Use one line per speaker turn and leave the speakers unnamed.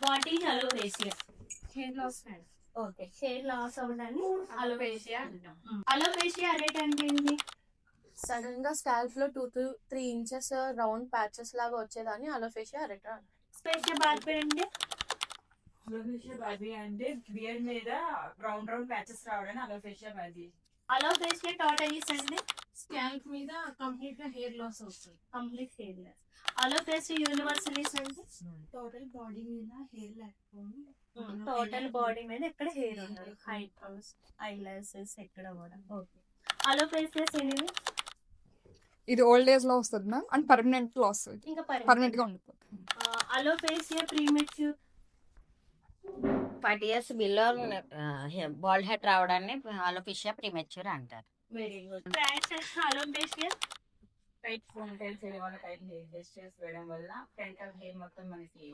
What is alopecia?
Hair loss madam.
Okay, hair loss అవ్వడాన్ని alopecia అంటాం. Alopecia అనేది అంటే ఏంటి?
సడన్ గా స్కాల్ప్ లో 2 to 3 ఇంచెస్ రౌండ్ ప్యాచెస్ లాగా వచ్చేదాన్ని అలోఫేషియా అరెటా.
స్పేషియా బార్బీ అంటే
అలోఫేషియా బార్బీ అంటే బియర్ మీద రౌండ్ రౌండ్ ప్యాచెస్ రావడానికి అలోఫేషియా బార్బీ.
అలోపేషియా టోటలీస్ అంటే
స్కాల్ప్ మీద కంప్లీట్ గా హెయిర్ లాస్ అవుతుంది.
Complete hair loss. Alopecia universalis అంటే
టోటల్ బాడీ మీద హెయిర్ లేకపోతే
టోటల్ బాడీ మీద ఎక్కడ హెయిర్ ఉండదు, హైట్ హౌస్, ఐ లాసెస్ ఎక్కడ కూడా. ఓకే, అలోపేషియా ఎనివి
ఇది ఓల్డ్ ఏజ్ లో వస్తుంది మ్యామ్, అండ్ పర్మనెంట్ లో వస్తుంది,
ఇంకా
పర్మనెంట్ గా ఉండిపోతుంది.
Alopecia premature
40 years below bald head రావడాన్ని అలోపేషియా ప్రీమెచ్యూర్ అంటారు.
Very good. Alopecia
tight ponytails వేయడం వల్ల టైట్ హెయిర్ జస్టర్స్ వేయడం వల్ల ఫ్రంట్ ఆఫ్ హెయిర్ మొత్తం మనకి